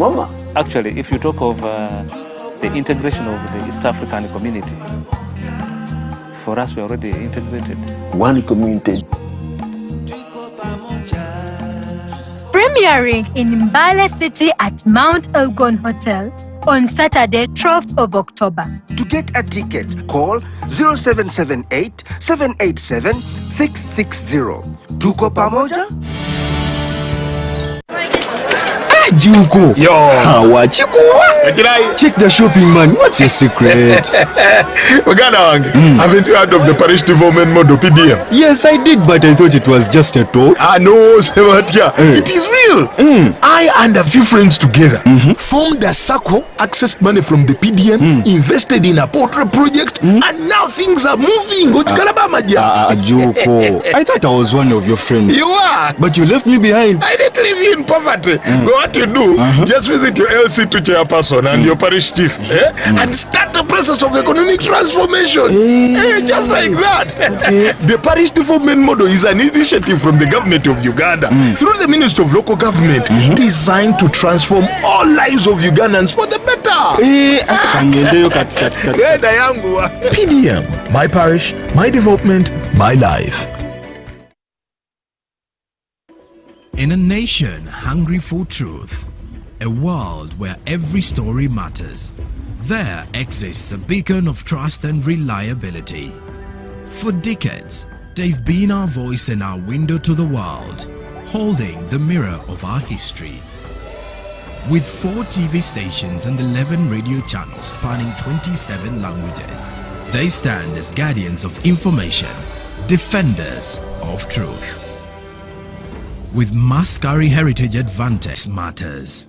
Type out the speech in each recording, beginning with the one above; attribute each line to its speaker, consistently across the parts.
Speaker 1: Mama.
Speaker 2: Actually, if you talk of the integration of the East African community, for us, we're already integrated.
Speaker 1: One community.
Speaker 3: Premiering in Mbale City at Mount Elgon Hotel on Saturday, 12th of October.
Speaker 4: To get a ticket, call 0778 787 660. Tuko pamoja?
Speaker 5: Juko.
Speaker 6: Yo.
Speaker 5: Wachikuwa. Check the shopping, man. What's your secret?
Speaker 6: Uganda wange. Haven't you heard of the parish development model PDM?
Speaker 5: Yes, I did, but I thought it was just a talk.
Speaker 6: No, Sebatia. It is real. I and a few friends together formed a circle, accessed money from the PDM, invested in a poultry project, and now things are moving.
Speaker 5: Juko. I thought I was one of your friends.
Speaker 6: You are.
Speaker 5: But you left me behind.
Speaker 6: I didn't leave you in poverty. What you do, just visit your LC2 chairperson and your parish chief and start the process of economic transformation. Just like that. The parish development model is an initiative from the government of Uganda through the Ministry of Local Government designed to transform all lives of Ugandans for the better. PDM, my parish, my development, my life.
Speaker 7: In a nation hungry for truth, a world where every story matters, there exists a beacon of trust and reliability. For decades, they've been our voice and our window to the world, holding the mirror of our history. With 4 TV stations and 11 radio channels spanning 27 languages, they stand as guardians of information, defenders of truth. With Mascari Heritage Advantage Matters.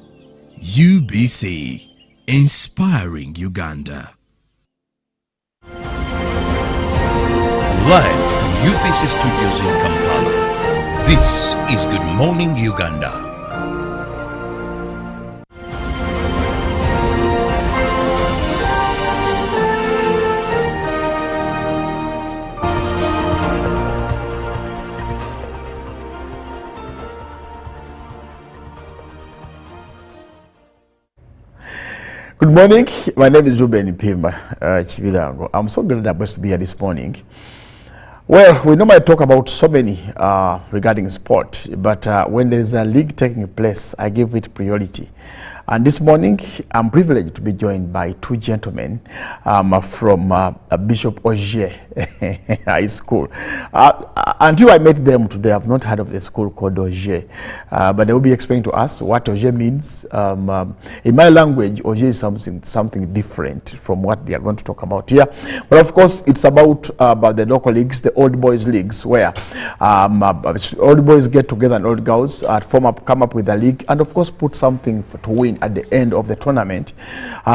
Speaker 7: UBC, inspiring Uganda.
Speaker 8: Live from UBC Studios in Kampala, this is Good Morning Uganda.
Speaker 9: Good morning. My name is Ruben Pimba Chivilango. I'm so glad I'm supposed to be here this morning. Well, we normally talk about so many regarding sport, but when there is a league taking place, I give it priority. And this morning, I'm privileged to be joined by 2 gentlemen from Bishop Ogier High School. Until I met them today, I've not heard of the school called Ogier, but they will be explaining to us what Ogier means. In my language, Ogier is something different from what they are going to talk about here. But of course, it's about the local leagues, the old boys leagues, where old boys get together and old girls come up with a league, and of course put something to win at the end of the tournament.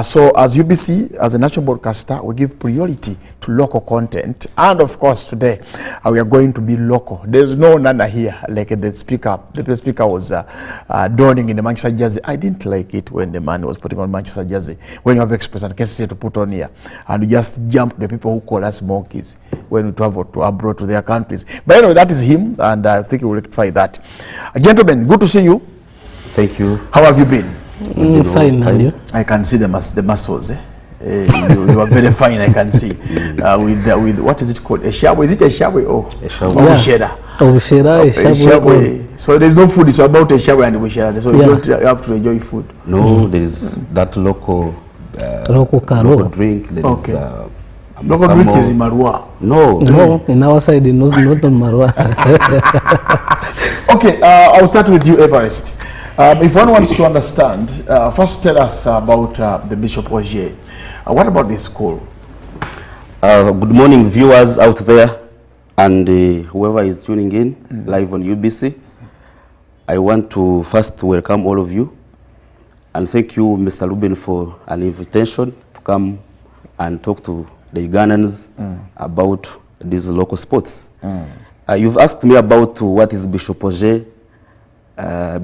Speaker 9: So as UBC, as a national broadcaster, we give priority to local content, and of course today we are going to be local. There's no Nana here, like the speaker was donning in the Manchester jersey. I didn't like it when the man was putting on Manchester jersey. When you have Express and KCC to put on here, and we just jump the people who call us monkeys when we travel to abroad to their countries. But anyway, that is him, and I think we will rectify that. Gentlemen, good to see you.
Speaker 1: Thank you.
Speaker 9: How have you been?
Speaker 10: Fine, and you?
Speaker 9: I can see the muscles. You are very fine, I can see. With what is it called? A shawe? Is it a shawe? A shawe. So there's no food, it's about a shawe and a shawe. So you don't have to enjoy food.
Speaker 1: No, there is that local drink. There is
Speaker 9: local drink is in Marua.
Speaker 10: No, in our side, it's not on Marua.
Speaker 9: Okay, I'll start with you, Everest. If one wants to understand, first tell us about the Bishop Ogier. What about this school?
Speaker 1: Good morning, viewers out there, and whoever is tuning in live on UBC. I want to first welcome all of you, and thank you, Mr. Ruben, for an invitation to come and talk to the Ugandans about these local sports. You've asked me about what is Bishop Ogier.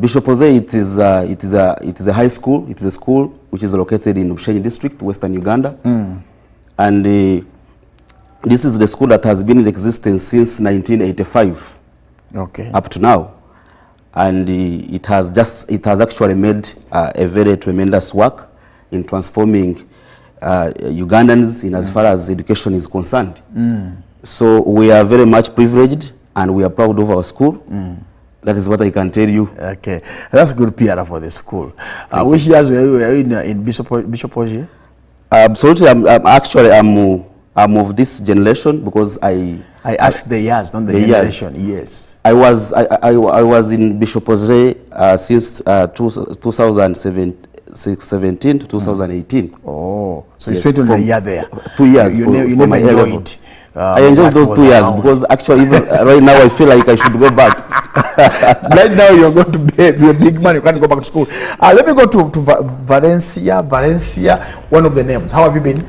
Speaker 1: Bishop Ogier, it is a high school. It is a school which is located in Bushenyi district, Western Uganda, and this is the school that has been in existence since 1985, up to now. and it has actually made a very tremendous work in transforming Ugandans in as far as education is concerned. So we are very much privileged, and we are proud of our school. That is what I can tell you.
Speaker 9: Okay, that's good PR for the school. Which years were you in Bishop Oje?
Speaker 1: Absolutely, I'm of this generation because I
Speaker 9: asked the years, not the generation. Yes.
Speaker 1: I was in Bishop Oje since 2017 to 2018.
Speaker 9: Oh, so you spent a year there.
Speaker 1: 2 years.
Speaker 9: You
Speaker 1: for
Speaker 9: never
Speaker 1: my
Speaker 9: enjoyed.
Speaker 1: I enjoyed those 2 years because actually even right now I feel like I should go back.
Speaker 9: Right now you're going to be a big man, you can't go back to school. Let me go to Valencia, one of the names. How have you been?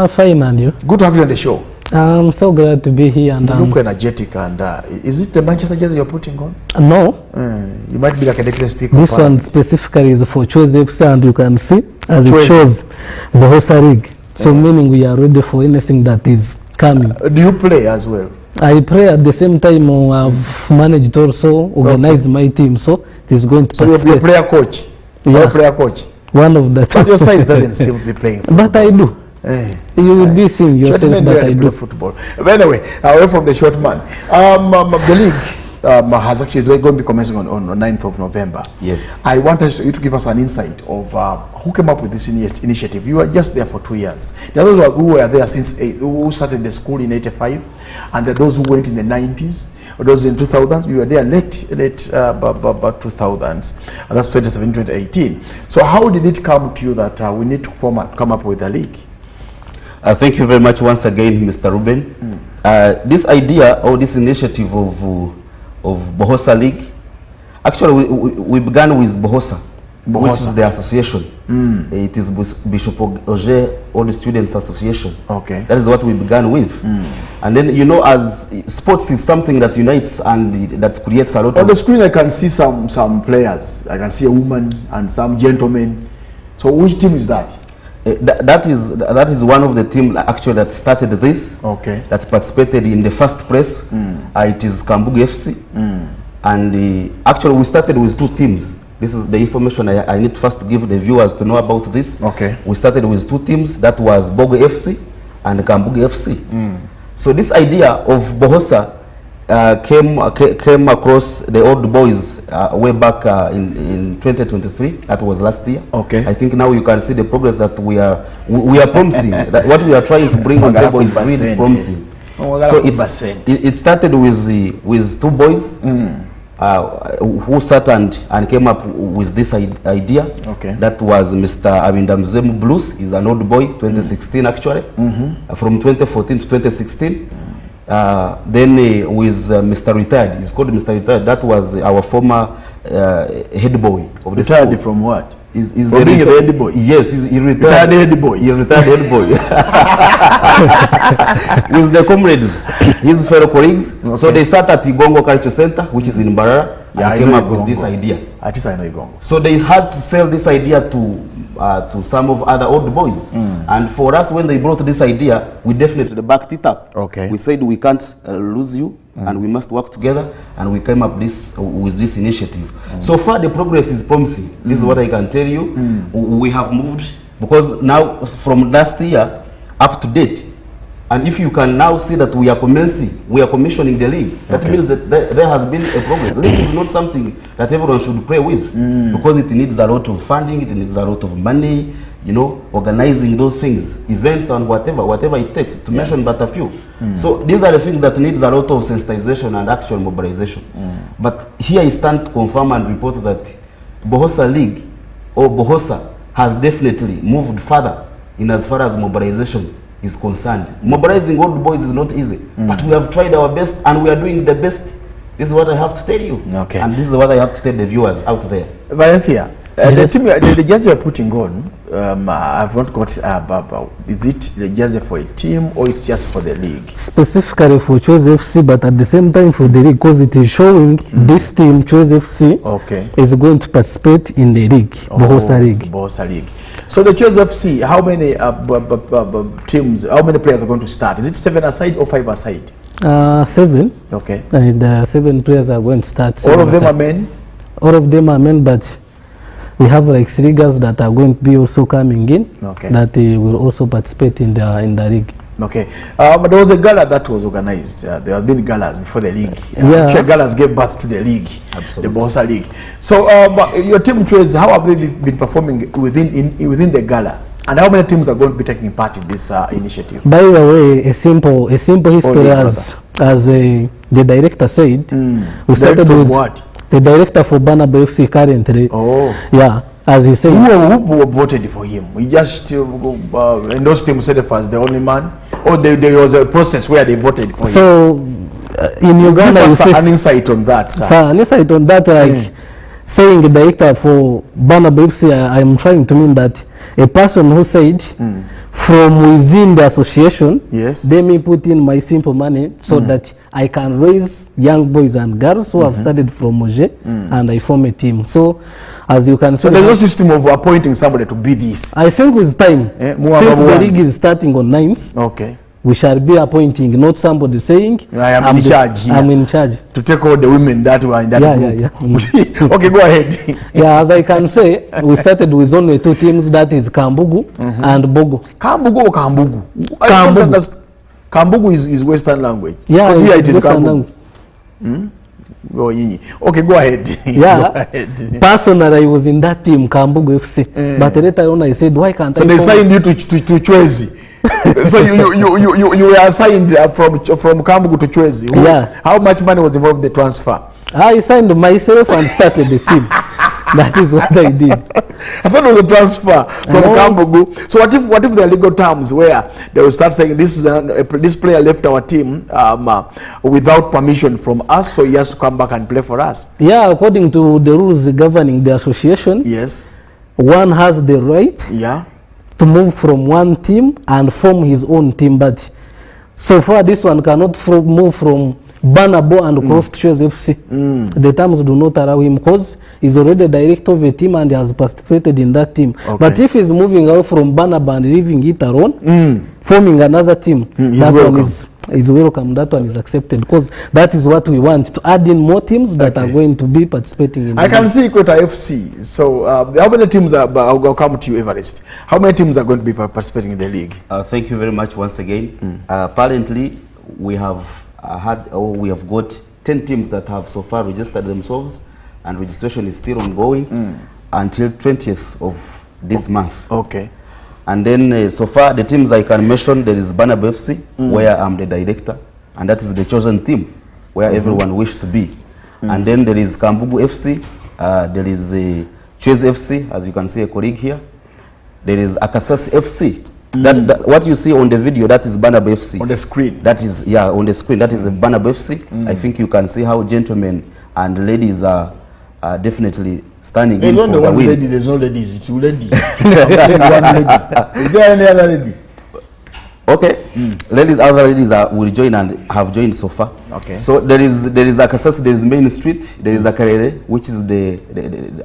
Speaker 10: Fine, and you?
Speaker 9: Good to have you on the show.
Speaker 10: I'm so glad to be here. And
Speaker 9: you look energetic, and is it the Manchester jersey you're putting on?
Speaker 10: No.
Speaker 9: You might be like a deputy speaker.
Speaker 10: This one specifically is for Choice FC, and you can see as it shows Bohosa League. So meaning we are ready for anything that is coming.
Speaker 9: Do you play as well?
Speaker 10: I play at the same time. I've managed also, organized my team, so it is going to.
Speaker 9: So you're a player coach?
Speaker 10: Yeah.
Speaker 9: You're a player coach?
Speaker 10: One of the two.
Speaker 9: But your size doesn't seem to be playing football.
Speaker 10: But I do. You will be seeing yourself, but I do.
Speaker 9: Football. But anyway, away from the short man, the league has actually is going to be commencing on 9th of November.
Speaker 1: Yes.
Speaker 9: I want you to give us an insight of who came up with this initiative. You were just there for 2 years. There are those who were there since who started the school in '85, and there are those who went in the '90s, or those in 2000s. We were there late 2000s. And that's 2017, 2018. So how did it come to you that we need to come up with a league?
Speaker 1: Thank you very much once again, Mr. Ruben. This idea or this initiative of Bohosa League, actually we began with Bohosa, which is the association. It is Bishop Oje All Students Association.
Speaker 9: Okay.
Speaker 1: That is what we began with. And then, you know, as sports is something that unites and that creates a lot
Speaker 9: on
Speaker 1: of...
Speaker 9: the screen I can see some players. I can see a woman and some gentlemen. So which team is that?
Speaker 1: That is one of the team actually that started this.
Speaker 9: Okay.
Speaker 1: That participated in the first press. It is Kambugu FC. And actually we started with 2 teams. This is the information I need first to give the viewers to know about this.
Speaker 9: Okay.
Speaker 1: We started with 2 teams. That was Bogo FC and Kambugu FC. So this idea of Bohosa came across the old boys way back in 2023. That was last year.
Speaker 9: Okay.
Speaker 1: I think now you can see the progress that we are promising. That what we are trying to bring on table is really promising. So it started with 2 boys who sat and came up with this idea.
Speaker 9: Okay.
Speaker 1: That was Mr. Abindamzemu Blues. He's an old boy, 2016 actually. From 2014 to 2016. Then with Mr. Retired, he's called Mr. Retired. That was our former head boy of the
Speaker 9: retired
Speaker 1: school.
Speaker 9: From what?
Speaker 1: He's
Speaker 9: from being a head boy?
Speaker 1: Yes, he retired head boy. He retired head boy. With the comrades, his fellow colleagues. Okay. So they sat at Igongo Culture Center, which is in Barara, and came up with this idea.
Speaker 9: At least I know Igongo.
Speaker 1: So they had to sell this idea to some of other old boys. And for us, when they brought this idea, we definitely backed it up.
Speaker 9: Okay.
Speaker 1: We said we can't lose you, and we must work together, and we came up with this initiative. So far, the progress is promising. This is what I can tell you. We have moved, because now from last year up to date, and if you can now see that we are commissioning the league, that means that there has been a progress. The league is not something that everyone should play with, because it needs a lot of funding, it needs a lot of money, you know, organizing those things, events and whatever it takes, to mention but a few. So these are the things that needs a lot of sensitization and actual mobilization. But here I stand to confirm and report that Bohosa League, or Bohosa, has definitely moved further in as far as mobilization is concerned. Mobilizing old boys is not easy, but we have tried our best and we are doing the best. This is what I have to tell you.
Speaker 9: Okay.
Speaker 1: And this is what I have to tell the viewers out there.
Speaker 9: Valencia, the team, the jersey you're putting on, I've not got, is it the jersey for a team or it's just for the league?
Speaker 10: Specifically for Choice FC, but at the same time for the league, because it is showing this team, Choice FC, is going to participate in the league, Bohosa League.
Speaker 9: Bohosa League. So the Choice FC, how many teams, how many players are going to start? Is it 7 aside or 5 aside?
Speaker 10: 7.
Speaker 9: Okay.
Speaker 10: And 7 players are going to start.
Speaker 9: All of them are men?
Speaker 10: all of them are men, but we have like 3 girls that are going to be also coming in.
Speaker 9: Okay.
Speaker 10: That will also participate in the league.
Speaker 9: Okay. But there was a gala that was organized. There have been galas before the league. Actually, galas gave birth to the league. Absolutely. The Bohosa League. So your team choice, how have they been performing within the gala? And how many teams are going to be taking part in this initiative?
Speaker 10: By the way, a simple history as the director said. We started with what? The director for Banaba FC currently. Oh. Yeah. As he said,
Speaker 9: who voted for him? We just endorsed himself as the only man, or there was a process where they voted for him.
Speaker 10: So in Uganda,
Speaker 9: give us an insight on that, sir.
Speaker 10: An insight on that, like saying the director for Banaba FC, I am trying to mean that a person who said from within the association, yes, let me put in my simple money so that I can raise young boys and girls who have started from Moje and I form a team. So, as you can see,
Speaker 9: so there's no system of appointing somebody to be this.
Speaker 10: I think with time, since the league is starting on 9th, okay, we shall be appointing, not somebody saying
Speaker 9: I am in charge here.
Speaker 10: I'm in charge
Speaker 9: to take all the women that were in that group. Okay, go ahead.
Speaker 10: Yeah, as I can say, we started with only 2 teams, that is Kambugu and Bogo.
Speaker 9: Kambugu or Kambugu? Kambugu. Kambugu is Western language.
Speaker 10: Yeah,
Speaker 9: here it is
Speaker 10: Western
Speaker 9: language. Okay, go ahead.
Speaker 10: Yeah.
Speaker 9: Go ahead.
Speaker 10: Personally, I was in that team, Kambugu FC. But later on, I said, why can't I?
Speaker 9: So they signed you to Chwezi. So you were assigned from Kambugu to Chwezi.
Speaker 10: Yeah.
Speaker 9: How much money was involved in the transfer?
Speaker 10: I signed myself and started the team. That is what I did.
Speaker 9: I thought it was a transfer from Kambugu. So what if there are legal terms where they will start saying this player left our team without permission from us, so he has to come back and play for us?
Speaker 10: Yeah, according to the rules governing the association.
Speaker 9: Yes.
Speaker 10: One has the right.
Speaker 9: Yeah.
Speaker 10: To move from one team and form his own team, but so far this one cannot move from Banabo and cross to Choice FC. The terms do not allow him because he's already director of a team and he has participated in that team. Okay. But if he's moving out from Banaba and leaving it alone, forming another team, that one is welcome. That one is accepted because that is what we want, to add in more teams that are going to be participating in.
Speaker 9: I can see Equator FC. So how many teams I'll come to you, Everest. How many teams are going to be participating in the league?
Speaker 1: Thank you very much once again. Apparently, we have we have got 10 teams that have so far registered themselves, and registration is still ongoing until 20th of this month.
Speaker 9: Okay.
Speaker 1: And then so far the teams I can mention, there is Banaba FC, where I'm the director, and that is the chosen team where everyone wished to be. And then there is Kambugu FC, there is Choice FC, as you can see a colleague here. There is Akasasi FC. That what you see on the video, that is Banaba FC.
Speaker 9: On the screen.
Speaker 1: That is, yeah, on the screen. That is Banaba FC. I think you can see how gentlemen and ladies are definitely standing in for the win.
Speaker 9: Lady, there's no ladies, it's two ladies. One lady. Is there any other lady?
Speaker 1: Okay, other ladies will join and have joined so far.
Speaker 9: Okay.
Speaker 1: So there is Akasasi, there is Main Street, there is Akarere, which is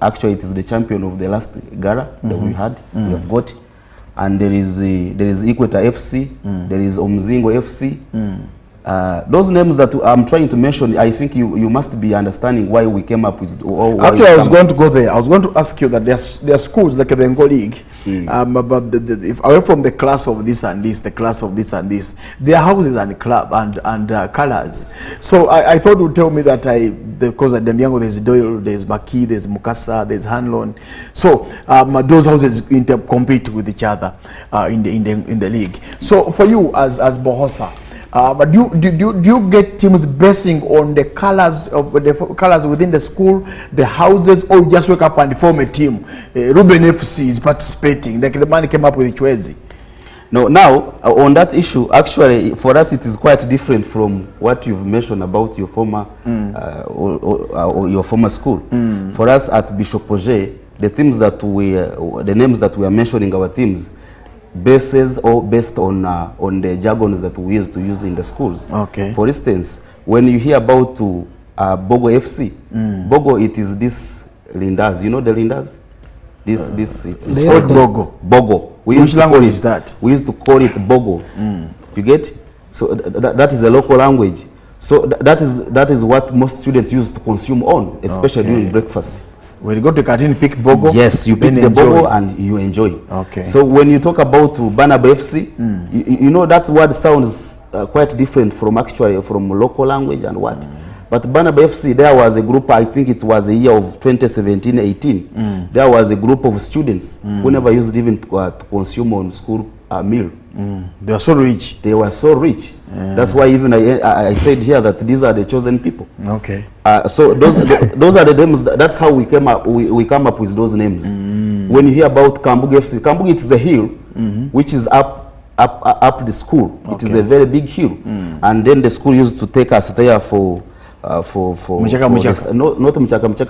Speaker 1: actually it is the champion of the last gala that we had. We have got, and there is Equator FC, there is Omzingo FC. Those names that I'm trying to mention, I think you must be understanding why we came up with.
Speaker 9: Actually, I was going to go there. I was going to ask you that there are schools like the Bengal League, but if away from the class of this and this, the class of this and this, there are houses and club and colors. So I thought you would tell me that because at Demyango there's Doyle, there's Maki, there's Mukasa, there's Hanlon. So those houses compete with each other in the league. So for you as Bohosa, but do you get teams basing on the colors within the school, the houses, or you just wake up and form a team? Ruben FC is participating, like the man came up with Chwezi.
Speaker 1: No, now on that issue, actually for us it is quite different from what you've mentioned about your former or your former school. For us at Bishop Oje, the names that we are mentioning our teams, based on the jargons that we used to use in the schools.
Speaker 9: Okay.
Speaker 1: For instance, when you hear about Bogo FC, Bogo, it is this Lindas. You know the Lindas? It's
Speaker 9: called Bogo.
Speaker 1: Bogo.
Speaker 9: Which language is that?
Speaker 1: We used to call it Bogo. You get? So that is a local language. So that is what most students use to consume on, especially during breakfast.
Speaker 9: When you go to canteen, pick bogo.
Speaker 1: Yes, you pick the bogo and you enjoy.
Speaker 9: Okay.
Speaker 1: So when you talk about Banaba FC, you know that word sounds quite different from local language and what. But Banaba FC, there was a group, I think it was a year of 2017-18. There was a group of students who never used even to consume on school meal.
Speaker 9: They were so rich.
Speaker 1: They were so rich. That's why even I said here that these are the chosen people.
Speaker 9: Okay.
Speaker 1: So those are the names. That's how we came up. We come up with those names. When you hear about Kambugi FC, Kambugi, it is a hill which is up the school. Okay. It is a very big hill, and then the school used to take us there for mchaka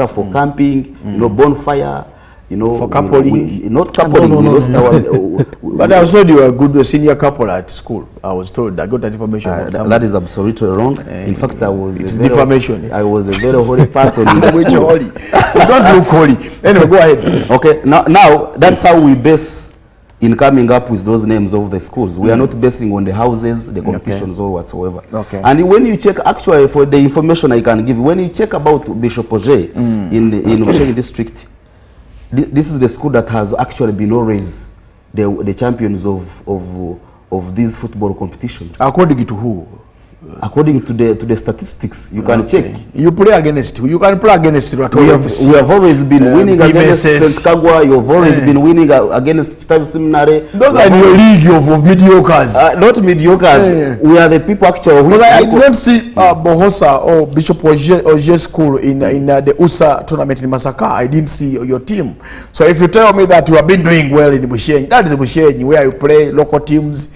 Speaker 1: for camping, you know, bonfire. You know,
Speaker 9: for coupling,
Speaker 1: not coupling.
Speaker 9: No. But I was told you were a good senior couple at school. I was told. I got that information.
Speaker 1: That is absolutely wrong. In fact, I was
Speaker 9: defamation.
Speaker 1: I was a very holy person in the
Speaker 9: school.
Speaker 1: Which
Speaker 9: holy? You don't look holy. Anyway, go ahead.
Speaker 1: Okay. Now that's how we base in coming up with those names of the schools. We are not basing on the houses, the competitions, or whatsoever.
Speaker 9: Okay.
Speaker 1: And when you check, actually, for the information I can give, when you check about Bishop Oje in Oshegi district. This is the school that has actually been always the champions of these football competitions.
Speaker 9: According to who?
Speaker 1: According to the statistics, you can check.
Speaker 9: You play against who? You can play against
Speaker 1: we have always been winning against St. Kagwa. You have always been winning against Stav Seminary.
Speaker 9: Those are your league of mediocres.
Speaker 1: Not mediocres. We are the people actually.
Speaker 9: Because I don't see Bohosa or Bishop Oje school in the USA tournament in Masaka. I didn't see your team. So if you tell me that you have been doing well in Bushenyi, that is Bushenyi where you play local teams,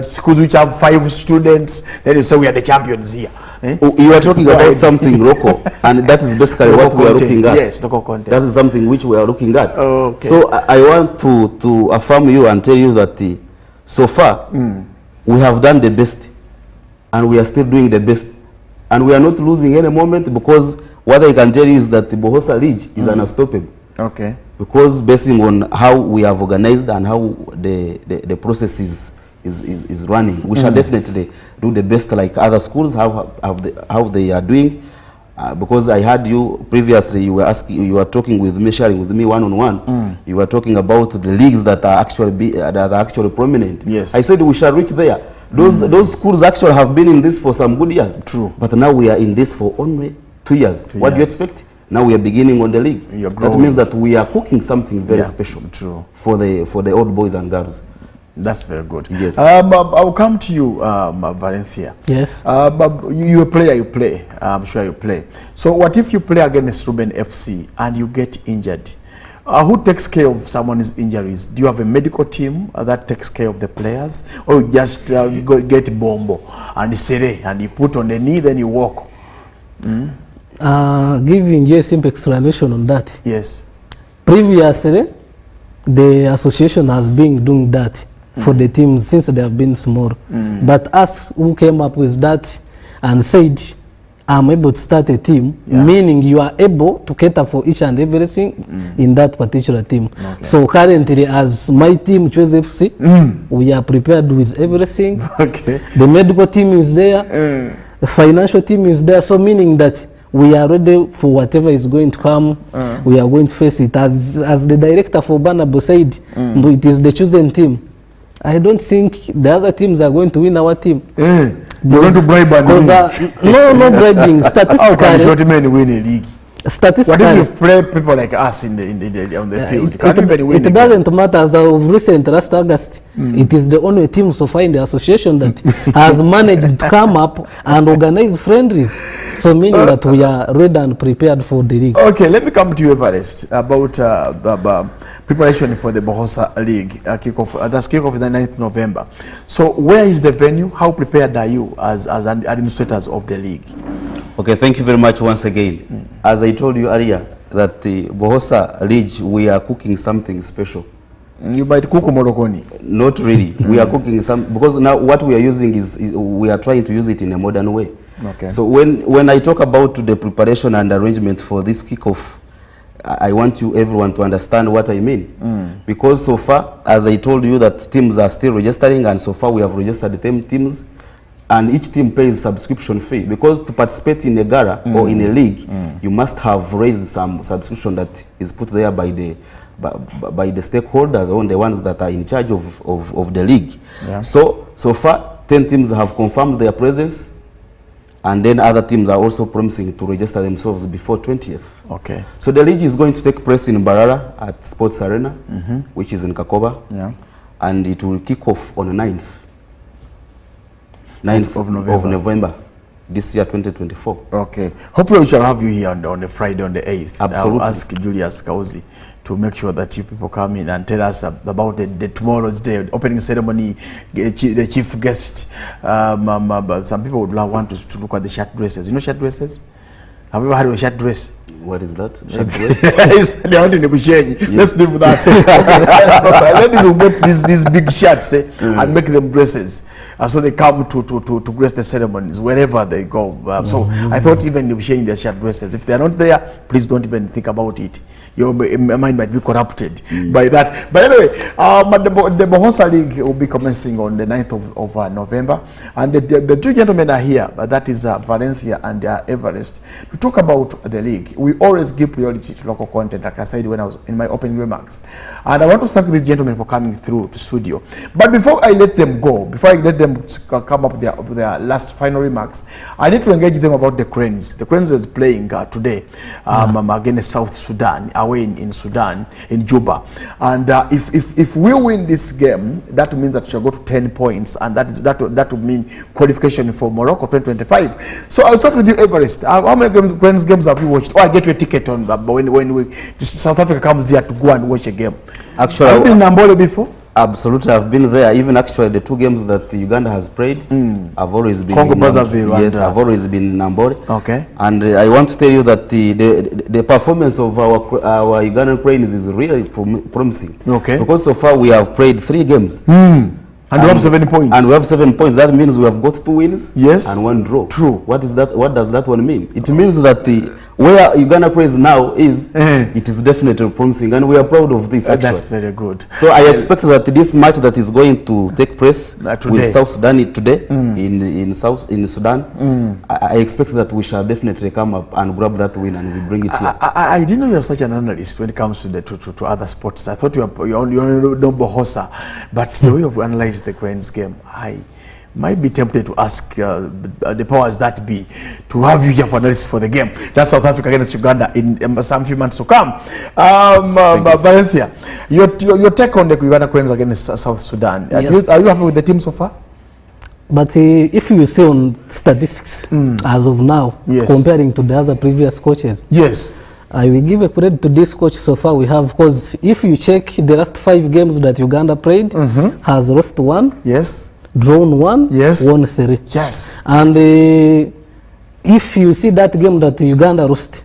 Speaker 9: schools which have 5 students. Then so we are the champions here.
Speaker 1: You are talking about something local, and that is basically what we are looking at.
Speaker 9: Yes, local content.
Speaker 1: That is something which we are looking at.
Speaker 9: Okay.
Speaker 1: So I want to affirm you and tell you that so far we have done the best, and we are still doing the best, and we are not losing any moment, because what I can tell you is that the Bohosa League is unstoppable.
Speaker 9: Okay.
Speaker 1: Because basing on how we have organized and how the process is running, we shall definitely do the best like other schools how they are doing. Because I heard you previously, you were talking with me, sharing with me one-on-one. You were talking about the leagues that are actually prominent.
Speaker 9: Yes.
Speaker 1: I said we shall reach there. Those schools actually have been in this for some good years.
Speaker 9: True.
Speaker 1: But now we are in this for only 2 years. What do you expect? Now we are beginning on the league. That means that we are cooking something very special.
Speaker 9: True.
Speaker 1: For the old boys and girls.
Speaker 9: That's very good.
Speaker 1: Yes.
Speaker 9: I'll come to you, Valencia.
Speaker 10: Yes.
Speaker 9: You're a player, you play. I'm sure you play. So what if you play against Ruben FC and you get injured? Who takes care of someone's injuries? Do you have a medical team that takes care of the players? Or you just get bombo and sere and you put on the knee, then you walk?
Speaker 10: Giving you a simple explanation on that.
Speaker 9: Yes.
Speaker 10: Previously, the association has been doing that for the teams since they have been small. But us who came up with that and said, I'm able to start a team, meaning you are able to cater for each and everything in that particular team. Okay. So currently, as my team, Choice FC, we are prepared with everything.
Speaker 9: Okay.
Speaker 10: The medical team is there, the financial team is there, so meaning that we are ready for whatever is going to come. We are going to face it. As the director for Banabo said, it is the chosen team. I don't think the other teams are going to win our team.
Speaker 9: You're going to bribe
Speaker 10: no bribing. Statistically,
Speaker 9: how can short men win a league?
Speaker 10: Statistically,
Speaker 9: what if you play people like us on the field?
Speaker 10: It doesn't matter. As of recent, last August, it is the only team so far in the association that has managed to come up and organize friendlies. So meaning that we are ready and prepared for the league.
Speaker 9: Okay, let me come to you, Everest, about the preparation for the Bohosa League. That's kickoff the 9th November. So where is the venue? How prepared are you as administrators of the league?
Speaker 1: Okay, thank you very much once again. As I told you earlier, that the Bohosa League, we are cooking something special.
Speaker 9: You might cook Moroconi.
Speaker 1: Not really. We are cooking because now what we are using is we are trying to use it in a modern way.
Speaker 9: Okay.
Speaker 1: So when I talk about the preparation and arrangement for this kickoff, I want everyone to understand what I mean. Because so far, as I told you, that teams are still registering, and so far we have registered 10 teams. and each team pays subscription fee, because to participate in a gala or in a league, you must have raised some subscription that is put there by the stakeholders or the ones that are in charge of the league. Yeah. So far 10 teams have confirmed their presence, and then other teams are also promising to register themselves before 20th. Okay. So the league is going to take place in Barara at Sports Arena, which is in Kakoba. Yeah. And it will kick off on the 9th of November this year, 2024. Okay.
Speaker 9: Hopefully we shall have you here on the Friday on the 8th.
Speaker 1: Absolutely.
Speaker 9: I'll ask Julius Kauzi to make sure that you people come in and tell us about the tomorrow's day, opening ceremony, the chief guest. Some people would want to look at the shirt dresses. You know shirt dresses? Have you ever had a shirt dress?
Speaker 1: What is that? Shirt dress?
Speaker 9: Yes. Let's do that. Ladies will get these big shirts and make them dresses. So they come to grace the ceremonies wherever they go. So I thought even they'll be sharing their shirt dresses. If they're not there, please don't even think about it. Your mind might be corrupted by that. But anyway, the Bohosa League will be commencing on the 9th of November. And the two gentlemen are here. That is Valencia and Everest. To talk about the league, we always give priority to local content, like I said when I was in my opening remarks. And I want to thank these gentlemen for coming through to studio. But before I let them go, before I let them come up with their last final remarks, I need to engage them about the Cranes. The Cranes is playing today against South Sudan, away in Sudan, in Juba. And if we win this game, that means that we shall go to 10 points, and that would mean qualification for Morocco 2025. So I'll start with you, Everest. How many games have you watched? Or I get you a ticket on when South Africa comes here to go and watch a game. Actually, have you been in Nambole before?
Speaker 1: Absolutely, I've been there. Even actually, the two games that Uganda has played, I've always been
Speaker 9: Congo Brazzaville.
Speaker 1: Yes, I've always been in Nambole.
Speaker 9: Okay.
Speaker 1: And I want to tell you that the performance of our Ugandan Cranes is really promising.
Speaker 9: Okay.
Speaker 1: Because so far we have played 3 games.
Speaker 9: And we have 7 points.
Speaker 1: And we have 7 points. That means we have got 2 wins.
Speaker 9: Yes.
Speaker 1: And 1 draw.
Speaker 9: True.
Speaker 1: What is that? What does that one mean? It means that where Uganda plays now is, it is definitely promising, and we are proud of this. Actually,
Speaker 9: that's very good.
Speaker 1: So I expect that this match that is going to take place with South Sudan today in Sudan, I expect that we shall definitely come up and grab that win and we bring it here.
Speaker 9: I didn't know you're such an analyst when it comes to other sports. I thought you only know Bohosa, but the way you've analyzed the Cranes game, I might be tempted to ask the powers that be to have you here for analysis for the game. That's South Africa against Uganda in some few months to come. Valencia, your take on the Uganda Cranes against South Sudan. Are you happy with the team so far?
Speaker 10: But if you see on statistics as of now, comparing to the other previous coaches, I will give a credit to this coach so far we have, because if you check the last 5 games that Uganda played, has lost 1. Drawn 1, won 3. And if you see that game that Uganda lost,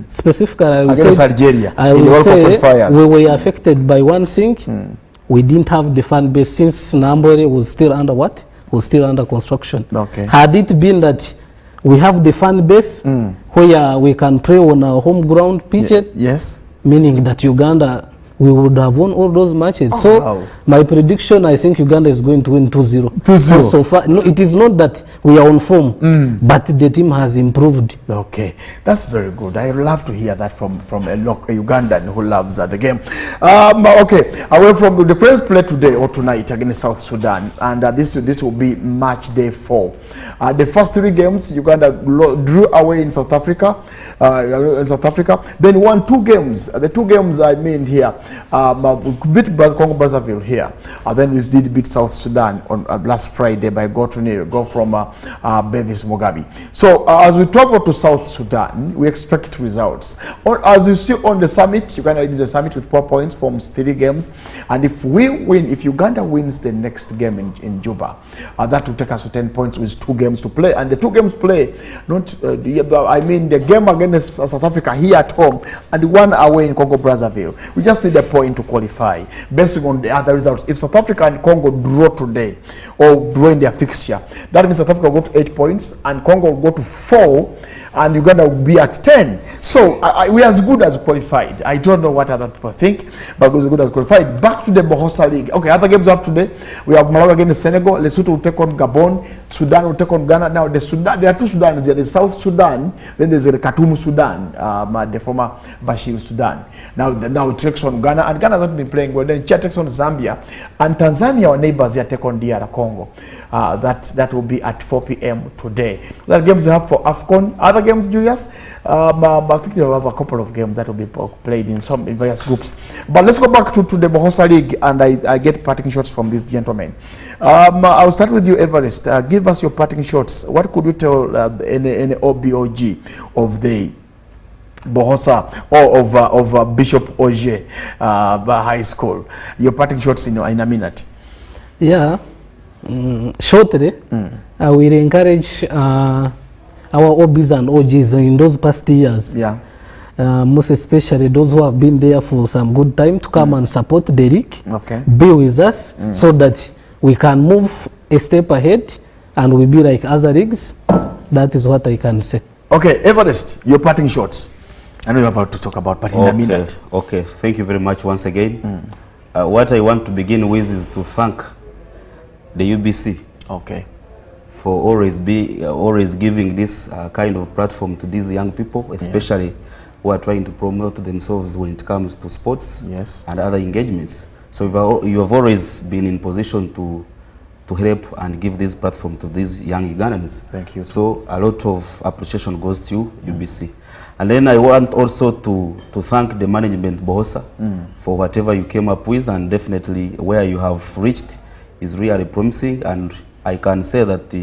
Speaker 10: specifically I will say,
Speaker 9: Algeria,
Speaker 10: I will say we were affected by one thing. We didn't have the fan base, since Nambole was still under was still under construction. Had it been that we have the fan base where we can play on our home ground pitches, meaning that Uganda, we would have won all those matches. My prediction, I think Uganda is going to win 2-0. So far, no, it is not that we are on form, but the team has improved.
Speaker 9: Okay, that's very good. I love to hear that from a Ugandan who loves the game. Okay, away from the Cranes play today or tonight against South Sudan, and this will be match day 4. The first 3 games, Uganda drew away in South Africa, then won 2 games. The 2 games I mean here. Beat Congo Brazzaville here, then we did beat South Sudan on last Friday by goal from Bevis Mugabe. So as we travel to South Sudan, we expect results. As you see on the summit, Uganda leads the summit with 4 points from 3 games, and if Uganda wins the next game in Juba, that will take us to 10 points with 2 games to play, and the 2 games play, I mean the game against South Africa here at home and 1 away in Congo Brazzaville. We just need a point to qualify based on the other results. If South Africa and Congo draw today or draw in their fixture, that means South Africa will go to 8 points and Congo will go to 4 and Uganda will be at 10. So we are as good as qualified. I don't know what other people think, but we're as good as qualified. Back to the Bohosa League. Okay, other games we have today. We have Malawi against Senegal. Lesotho will take on Gabon. Sudan will take on Ghana. Now, there are two Sudans. There's South Sudan, then there's the Khartoum Sudan, the former Bashir Sudan. Now it takes on Ghana, and Ghana has not been playing well. Then Chad takes on Zambia, and Tanzania, our neighbors here, take on DR Congo. That will be at 4 p.m. today. The games we have for AFCON. Other games, Julius? I think we'll have a couple of games that will be played in various groups. But let's go back to the Bohosa League, and I get parting shots from these gentlemen. I'll start with you, Everest. Give us your parting shots. What could you tell any OBOG of the Bohosa or of Bishop Oje High School? Your parting shots in a minute.
Speaker 10: Yeah. Shortly, I will encourage our OBs and OGs in those past years.
Speaker 9: Yeah.
Speaker 10: Most especially those who have been there for some good time to come and support the league.
Speaker 9: Okay.
Speaker 10: Be with us so that we can move a step ahead and we be like other leagues. That is what I can say.
Speaker 9: Okay, Everest, your parting shots. I know you have to talk about, but in a minute.
Speaker 1: Okay, thank you very much once again. What I want to begin with is to thank the UBC.
Speaker 9: Okay.
Speaker 1: For always giving this kind of platform to these young people, especially who are trying to promote themselves when it comes to sports and other engagements. So you have always been in position to help and give this platform to these young Ugandans.
Speaker 9: Thank you.
Speaker 1: So a lot of appreciation goes to you, UBC. And then I want also to thank the management, Bohosa, for whatever you came up with, and definitely where you have reached is really promising, and I can say that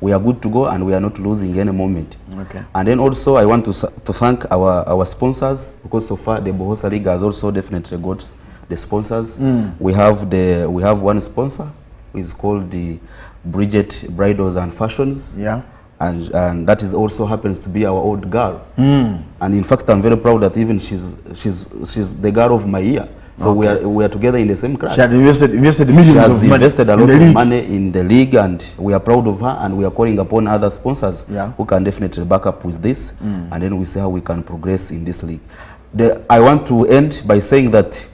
Speaker 1: we are good to go and we are not losing any moment.
Speaker 9: Okay.
Speaker 1: And then also I want to thank our sponsors, because so far the Bohosa League has also definitely got the sponsors. We have one sponsor who is called the Bridget Bridals and Fashions.
Speaker 9: Yeah.
Speaker 1: And that is also happens to be our old girl. And in fact, I'm very proud that even she's the girl of my year. So we are together in the same class.
Speaker 9: She has invested millions
Speaker 1: she has
Speaker 9: of money.
Speaker 1: invested a lot of money in the league, and we are proud of her, and we are calling upon other sponsors who can definitely back up with this, and then we see how we can progress in this league. I want to end by saying that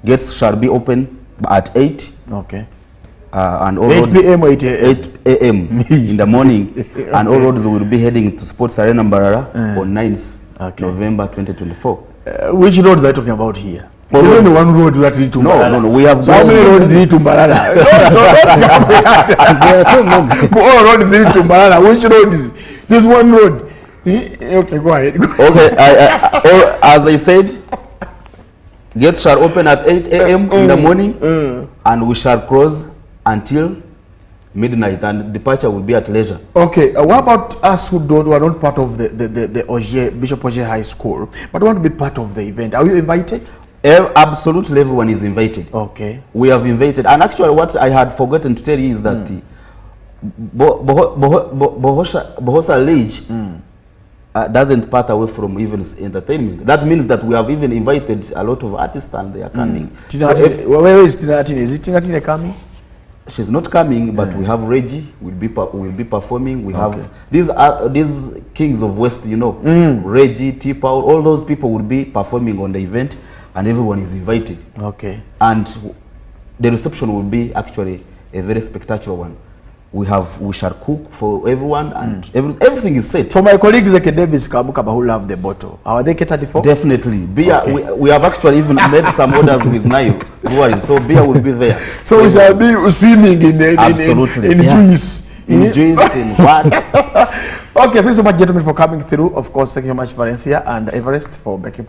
Speaker 1: gates shall be open at 8.
Speaker 9: Okay.
Speaker 1: And all
Speaker 9: 8 p.m. or 8
Speaker 1: a.m. in the morning, and all roads will be heading to Sports Arena Mbarara on 9th November 2024.
Speaker 9: Which roads are you talking about here?
Speaker 1: Well,
Speaker 9: there's only one road we have to need to Mbarara.
Speaker 1: No, we have
Speaker 9: so how many roads need to Mbarara?
Speaker 10: There are so many.
Speaker 9: All roads need to Mbarara. Which road is? There's one road. Okay, go ahead.
Speaker 1: Okay, as I said, gates shall open at 8 a.m. in the morning, and we shall close until midnight, and departure will be at leisure.
Speaker 9: Okay, what about us who are not part of the Oje, Bishop Oje High School, but want to be part of the event? Are you invited?
Speaker 1: Absolutely, everyone is invited.
Speaker 9: Okay.
Speaker 1: We have invited, and actually what I had forgotten to tell you is that the Bohosa League doesn't part away from even entertainment. That means that we have even invited a lot of artists, and they are coming.
Speaker 9: Where is Tinatine? Is it Tinatine coming?
Speaker 1: She's not coming, but we have Reggie will be performing. We have these kings of West, you know, Reggie, T-Paul, all those people will be performing on the event, and everyone is invited.
Speaker 9: Okay.
Speaker 1: And the reception will be actually a very spectacular one. We shall cook for everyone, and everything is set.
Speaker 9: For my colleagues like Davis Kabukaba who love the bottle, are they catered for?
Speaker 1: Definitely. Beer, we have actually even made some orders with Nayo. So beer will be there.
Speaker 9: So we shall be swimming in juice.
Speaker 1: In juice, in what?
Speaker 9: Okay, thanks so much, gentlemen, for coming through. Of course, thank you so much, Valencia and Everest, for making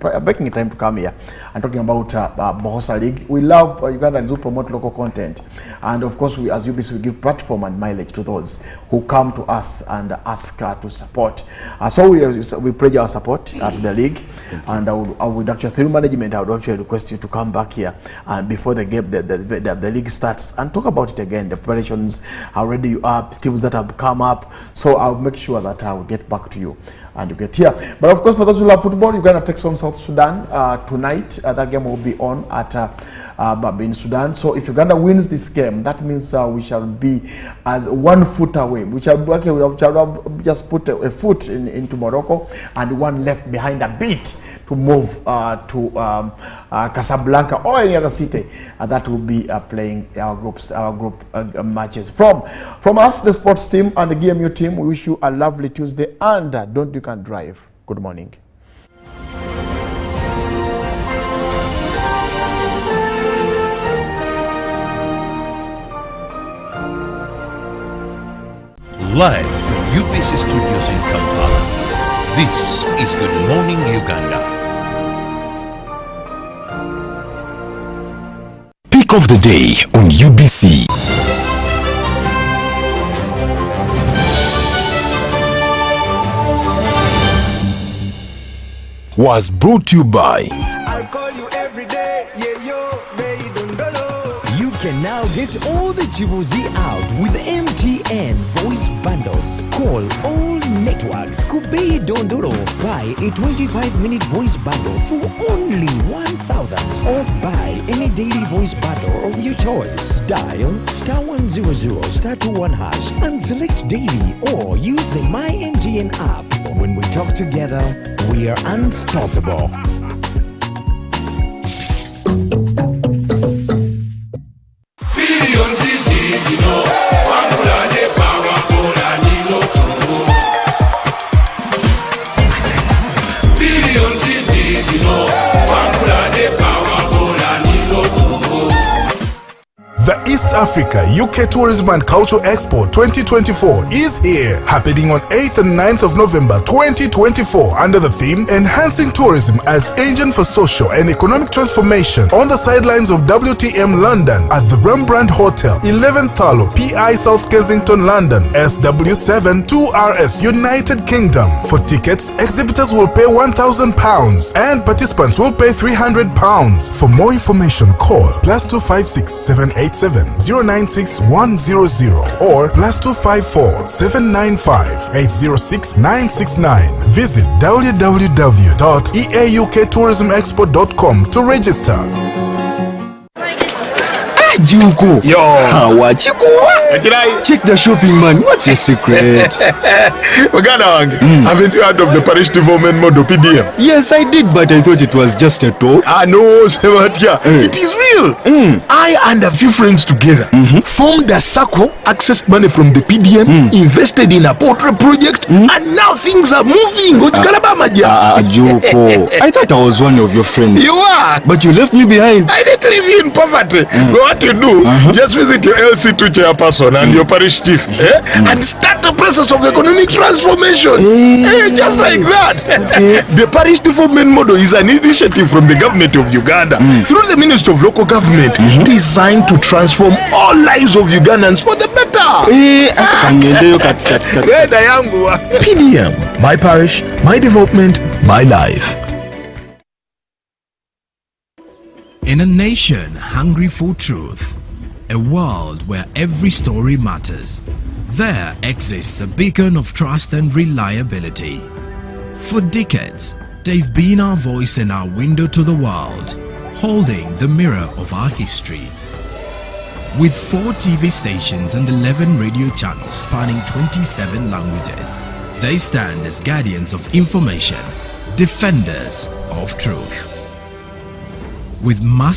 Speaker 9: time to come here and talking about Bohosa League. We love Uganda and do promote local content. And of course, we as UBC, we give platform and mileage to those who come to us and ask to support. So we pledge our support to the league. And I would actually, through management, I would actually request you to come back here and before the game, the league starts, and talk about it again, the preparations, how ready you are, teams that have come up. So I'll make sure that that we'll get back to you and you get here. But of course, for those who love football, Uganda takes on South Sudan tonight. That game will be on at in Sudan. So if Uganda wins this game, that means we shall be as 1 foot away. We shall have just put a foot into Morocco and one left behind a bit to move to Casablanca or any other city that will be playing our group matches. From us, the sports team and the GMU team, we wish you a lovely Tuesday, and don't you can drive. Good morning.
Speaker 8: Live from UBC Studios in Kampala, this is Good Morning Uganda.
Speaker 5: Pick of the day on UBC. Was brought to you by
Speaker 4: I'll call you every day, yeah, yo,
Speaker 11: you can now get all the Chibuzi out with MTN voice bundles. Call all networks Kubei Dondoro. Buy a 25-minute voice bundle for only 1,000 or buy any daily voice bundle of your choice. Dial *100*21# and select daily or use the My MTN app. When we talk together, we are unstoppable.
Speaker 6: The East Africa UK Tourism and Culture Expo 2024 is here, happening on 8th and 9th of November 2024 under the theme Enhancing Tourism as Engine for Social and Economic Transformation on the sidelines of WTM London at the Rembrandt Hotel, 11th Thalo, PI South Kensington, London, SW7 2RS, United Kingdom. For tickets, exhibitors will pay £1,000 and participants will pay £300. For more information, call +256 787 096 100 or +254 795 806 969. Visit www.eaukTourismExpo.com to register.
Speaker 5: Juko.
Speaker 6: Yo.
Speaker 5: Check the shopping, man. What's your secret?
Speaker 6: Haven't you heard of the parish development model PDM?
Speaker 5: Yes, I did, but I thought it was just a talk.
Speaker 6: No, it is real. I and a few friends together formed a circle, accessed money from the PDM, invested in a poultry project, and now things are moving.
Speaker 5: Juko. I thought I was one of your friends.
Speaker 6: You are.
Speaker 5: But you left me behind.
Speaker 6: I didn't leave you in poverty. What you do, just visit your LC2 chairperson and your parish chief and start the process of economic transformation. Just like that. The parish development model is an initiative from the government of Uganda through the Ministry of Local Government designed to transform all lives of Ugandans for the better. PDM, my parish, my development, my life.
Speaker 7: In a nation hungry for truth, a world where every story matters, there exists a beacon of trust and reliability. For decades, they've been our voice and our window to the world, holding the mirror of our history. With 4 TV stations and 11 radio channels spanning 27 languages, they stand as guardians of information, defenders of truth. With mass